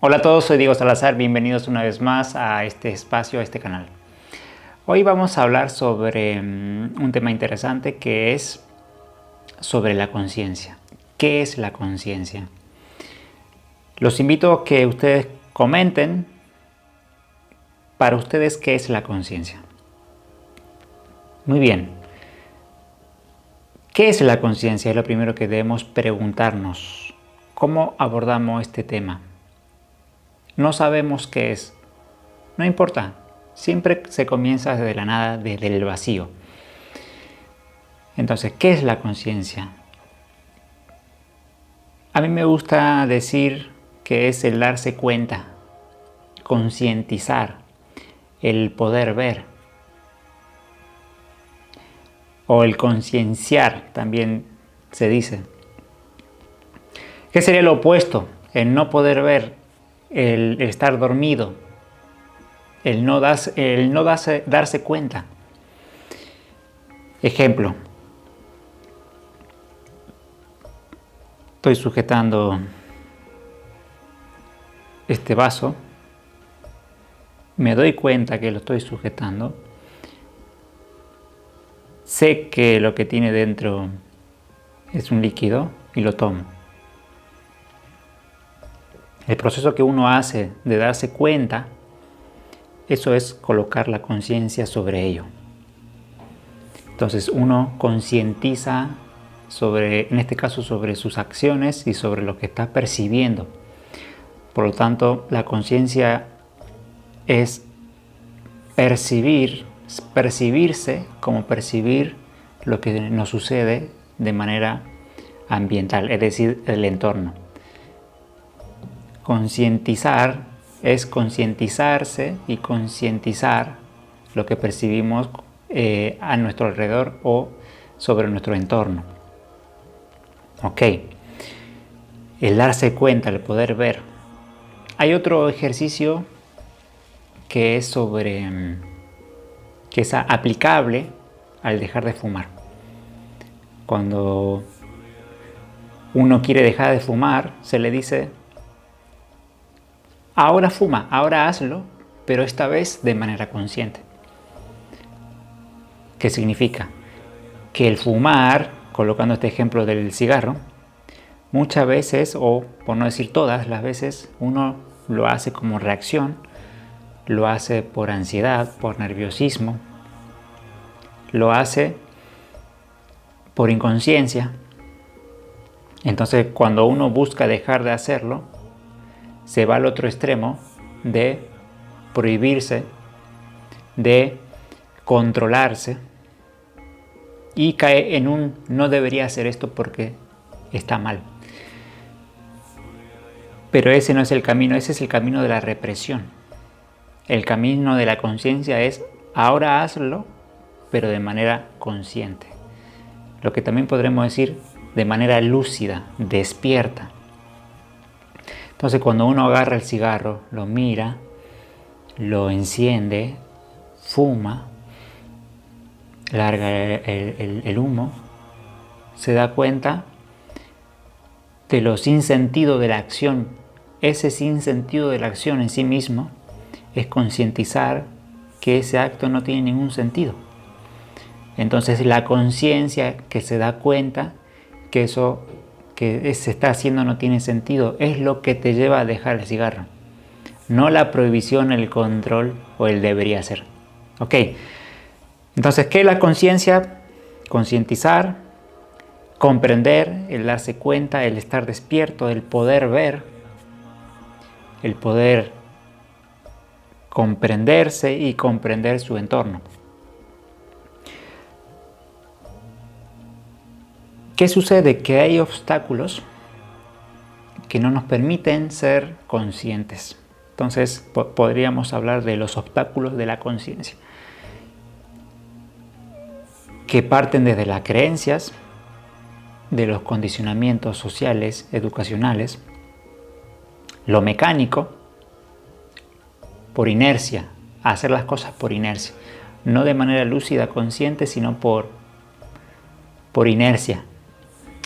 Hola a todos, soy Diego Salazar, bienvenidos una vez más a este espacio, a este canal. Hoy vamos a hablar sobre un tema interesante que es sobre la conciencia. ¿Qué es la conciencia? Los invito a que ustedes comenten para ustedes qué es la conciencia. Muy bien. ¿Qué es la conciencia? Es lo primero que debemos preguntarnos. ¿Cómo abordamos este tema? No sabemos qué es. No importa. Siempre se comienza desde la nada, desde el vacío. Entonces, ¿qué es la conciencia? A mí me gusta decir que es el darse cuenta, concientizar, el poder ver. O el concienciar, también se dice. ¿Qué sería lo opuesto? El no poder ver, el estar dormido, el no darse cuenta. Ejemplo. Estoy sujetando este vaso. Me doy cuenta que lo estoy sujetando. Sé que lo que tiene dentro es un líquido y lo tomo. El proceso que uno hace de darse cuenta, eso es colocar la conciencia sobre ello. Entonces uno concientiza sobre, en este caso, sobre sus acciones y sobre lo que está percibiendo. Por lo tanto, la conciencia es percibirse como percibir lo que nos sucede de manera ambiental, es decir, el entorno. Concientizar es concientizarse y concientizar lo que percibimos a nuestro alrededor o sobre nuestro entorno. Ok. El darse cuenta, el poder ver. Hay otro ejercicio que es que es aplicable al dejar de fumar. Cuando uno quiere dejar de fumar, se le dice: ahora fuma, ahora hazlo, pero esta vez de manera consciente. ¿Qué significa? Que el fumar, colocando este ejemplo del cigarro, muchas veces, o por no decir todas las veces, uno lo hace como reacción, lo hace por ansiedad, por nerviosismo, lo hace por inconsciencia. Entonces, cuando uno busca dejar de hacerlo, se va al otro extremo de prohibirse, de controlarse y cae en un no debería hacer esto porque está mal. Pero ese no es el camino, ese es el camino de la represión. El camino de la conciencia es ahora hazlo, pero de manera consciente. Lo que también podremos decir de manera lúcida, despierta. Entonces, cuando uno agarra el cigarro, lo mira, lo enciende, fuma, larga el humo, se da cuenta de lo sinsentido de la acción. Ese sinsentido de la acción en sí mismo es concientizar que ese acto no tiene ningún sentido. Entonces, la conciencia que se da cuenta que eso que se está haciendo no tiene sentido es lo que te lleva a dejar el cigarro. No la prohibición, el control o el debería ser. Ok. Entonces, ¿qué es la conciencia? Concientizar, comprender, el darse cuenta, el estar despierto, el poder ver, el poder comprenderse y comprender su entorno. ¿Qué sucede? Que hay obstáculos que no nos permiten ser conscientes. Entonces, podríamos hablar de los obstáculos de la conciencia, que parten desde las creencias, de los condicionamientos sociales, educacionales, lo mecánico, por inercia, hacer las cosas por inercia, no de manera lúcida, consciente, sino por inercia.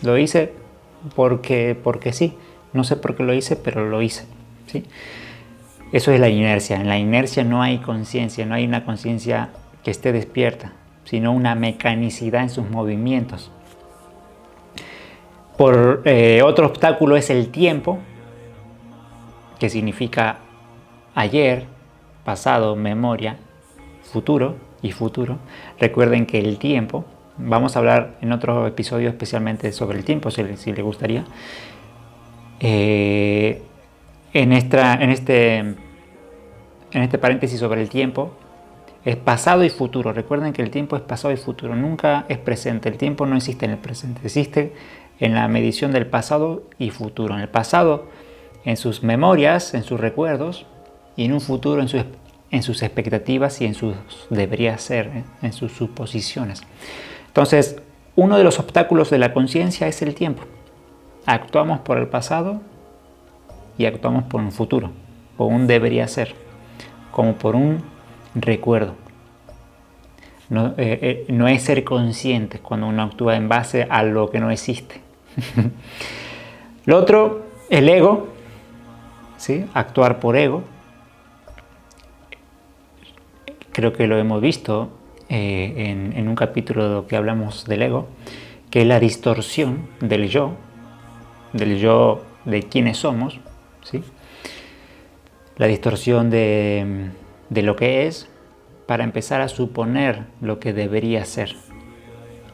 Lo hice porque sí, no sé por qué lo hice, pero lo hice. ¿sí? Eso es la inercia. En la inercia no hay conciencia, no hay una conciencia que esté despierta, sino una mecanicidad en sus movimientos. Otro obstáculo es el tiempo, que significa ayer, pasado, memoria, futuro y futuro. Recuerden que el tiempo, vamos a hablar en otro episodio especialmente sobre el tiempo, si les gustaría. En este paréntesis sobre el tiempo, es pasado y futuro. Recuerden que el tiempo es pasado y futuro, nunca es presente. El tiempo no existe en el presente, existe en la medición del pasado y futuro. En el pasado, en sus memorias, en sus recuerdos, y en un futuro, en sus expectativas y en sus debería ser, en sus suposiciones. Entonces, uno de los obstáculos de la conciencia es el tiempo. Actuamos por el pasado y actuamos por un futuro, por un debería ser, como por un recuerdo. No es ser consciente cuando uno actúa en base a lo que no existe. Lo otro, el ego, ¿sí? Actuar por ego. Creo que lo hemos visto en un capítulo que hablamos del ego, que es la distorsión del yo de quiénes somos, ¿sí? La distorsión de lo que es para empezar a suponer lo que debería ser.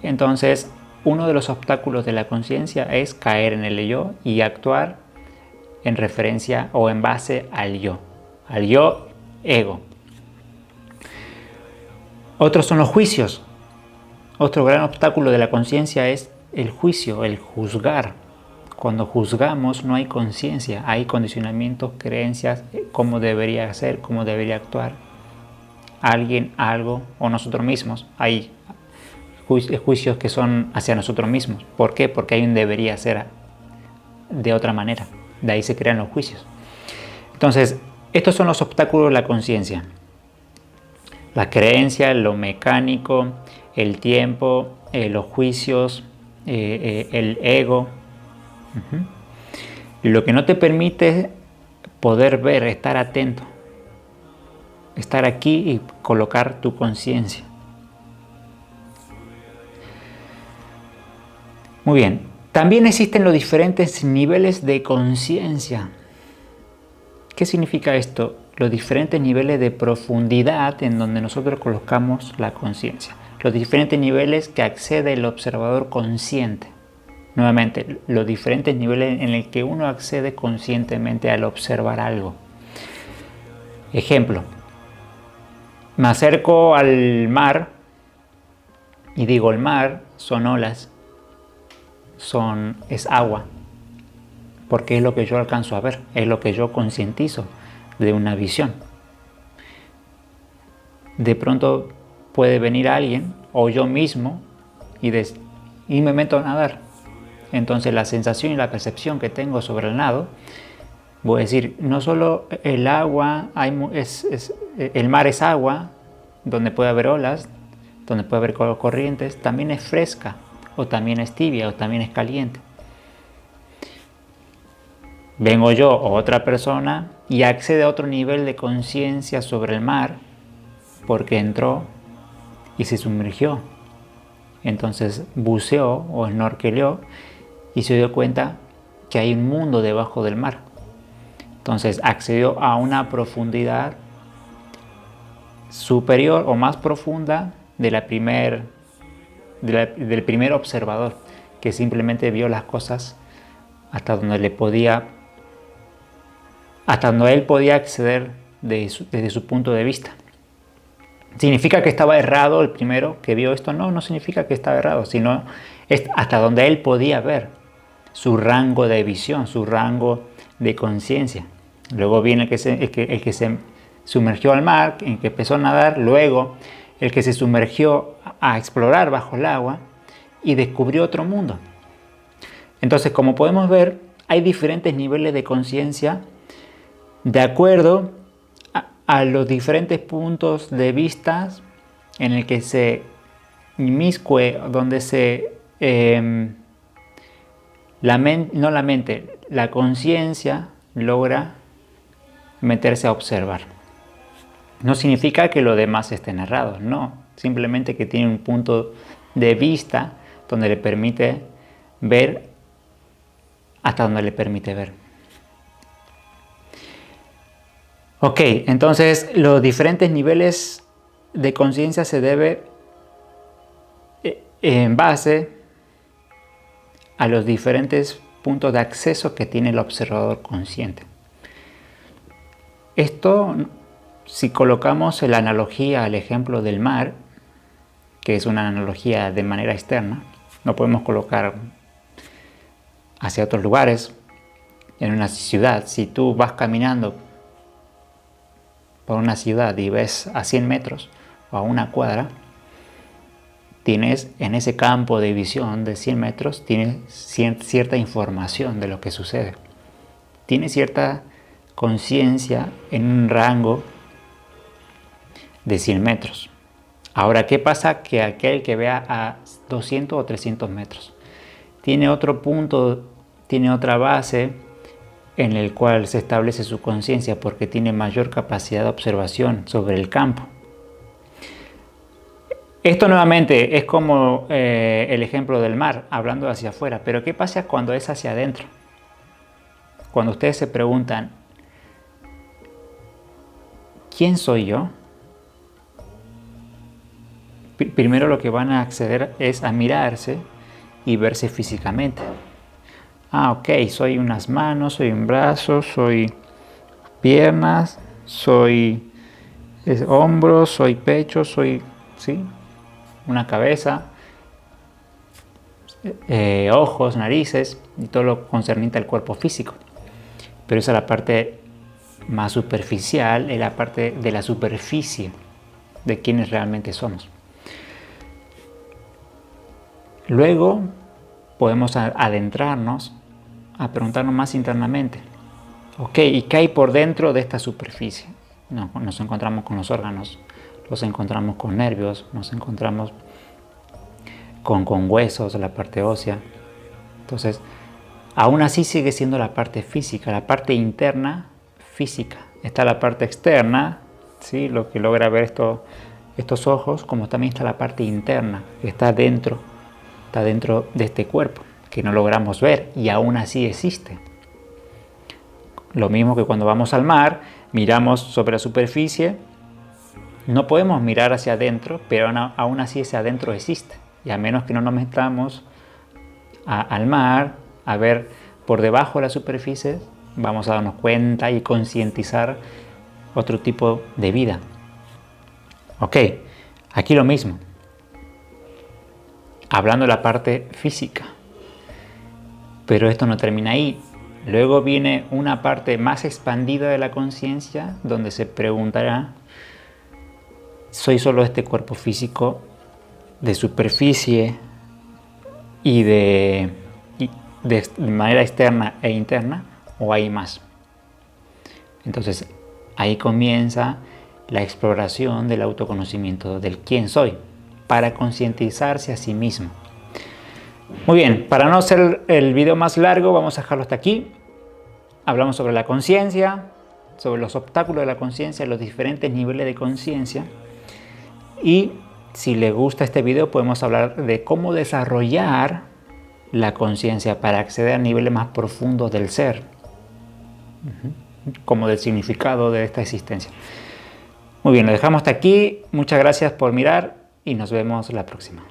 Entonces, uno de los obstáculos de la conciencia es caer en el yo y actuar en referencia o en base al yo ego. Otros son los juicios. Otro gran obstáculo de la conciencia es el juicio, el juzgar. Cuando juzgamos no hay conciencia, hay condicionamientos, creencias, cómo debería ser, cómo debería actuar alguien, algo o nosotros mismos. Hay juicios que son hacia nosotros mismos. ¿Por qué? Porque hay un debería ser de otra manera. De ahí se crean los juicios. Entonces, estos son los obstáculos de la conciencia. La creencia, lo mecánico, el tiempo, los juicios, el ego. Lo que no te permite poder ver, estar atento, estar aquí y colocar tu conciencia. Muy bien, también existen los diferentes niveles de conciencia. ¿Qué significa esto? Los diferentes niveles de profundidad en donde nosotros colocamos la conciencia. Los diferentes niveles que accede el observador consciente. Nuevamente, los diferentes niveles en el que uno accede conscientemente al observar algo. Ejemplo, me acerco al mar y digo, el mar son olas, es agua, porque es lo que yo alcanzo a ver, es lo que yo concientizo de una visión. De pronto puede venir alguien o yo mismo y me meto a nadar. Entonces la sensación y la percepción que tengo sobre el nado, voy a decir, no solo el agua, el mar es agua, donde puede haber olas, donde puede haber corrientes, también es fresca, o también es tibia, o también es caliente. Vengo yo o otra persona y accede a otro nivel de conciencia sobre el mar, porque entró y se sumergió. Entonces buceó o snorkeleó y se dio cuenta que hay un mundo debajo del mar. Entonces accedió a una profundidad superior o más profunda del primer observador, que simplemente vio las cosas hasta donde él podía acceder desde su punto de vista. ¿Significa que estaba errado el primero que vio esto? No significa que estaba errado, sino es hasta donde él podía ver, su rango de visión, su rango de conciencia. Luego viene el que se sumergió al mar, el que empezó a nadar, luego el que se sumergió a explorar bajo el agua y descubrió otro mundo. Entonces, como podemos ver, hay diferentes niveles de conciencia de acuerdo a los diferentes puntos de vista en el que se inmiscue, donde la conciencia logra meterse a observar. No significa que los demás estén errados, no. Simplemente que tiene un punto de vista donde le permite ver hasta donde le permite ver. Ok, entonces los diferentes niveles de conciencia se debe en base a los diferentes puntos de acceso que tiene el observador consciente. Esto, si colocamos la analogía al ejemplo del mar, que es una analogía de manera externa, no podemos colocar hacia otros lugares. En una ciudad, si tú vas caminando por una ciudad y ves a 100 metros o a una cuadra, tienes en ese campo de visión de 100 metros, tienes cierta información de lo que sucede. Tienes cierta conciencia en un rango de 100 metros. Ahora, ¿qué pasa? Que aquel que vea a 200 o 300 metros tiene otro punto, tiene otra base en el cual se establece su conciencia porque tiene mayor capacidad de observación sobre el campo. Esto nuevamente es como el ejemplo del mar, hablando hacia afuera, pero ¿qué pasa cuando es hacia adentro? Cuando ustedes se preguntan, ¿quién soy yo? Primero lo que van a acceder es a mirarse y verse físicamente. Ah, ok, soy unas manos, soy un brazo, soy piernas, soy hombros, soy pecho, soy, ¿sí?, una cabeza, ojos, narices y todo lo concerniente al cuerpo físico. Pero esa es la parte más superficial, es la parte de la superficie de quienes realmente somos. Luego podemos adentrarnos a preguntarnos más internamente, ok, ¿y qué hay por dentro de esta superficie? No, nos encontramos con los órganos, nos encontramos con nervios, nos encontramos con huesos, la parte ósea. Entonces, aún así sigue siendo la parte física, la parte interna física. Está la parte externa, ¿sí?, lo que logra ver estos ojos, como también está la parte interna, que está dentro de este cuerpo, que no logramos ver y aún así existe. Lo mismo que cuando vamos al mar, miramos sobre la superficie, no podemos mirar hacia adentro, pero aún así ese adentro existe. Y a menos que no nos metamos al mar a ver por debajo de la superficie, vamos a darnos cuenta y concientizar otro tipo de vida. Ok, aquí lo mismo. Hablando de la parte física. Pero esto no termina ahí. Luego viene una parte más expandida de la conciencia donde se preguntará, ¿soy solo este cuerpo físico de superficie y de manera externa e interna, o hay más? Entonces ahí comienza la exploración del autoconocimiento del quién soy, para concientizarse a sí mismo. Muy bien, para no hacer el video más largo, vamos a dejarlo hasta aquí. Hablamos sobre la conciencia, sobre los obstáculos de la conciencia, los diferentes niveles de conciencia. Y si les gusta este video, podemos hablar de cómo desarrollar la conciencia para acceder a niveles más profundos del ser, como del significado de esta existencia. Muy bien, lo dejamos hasta aquí. Muchas gracias por mirar y nos vemos la próxima.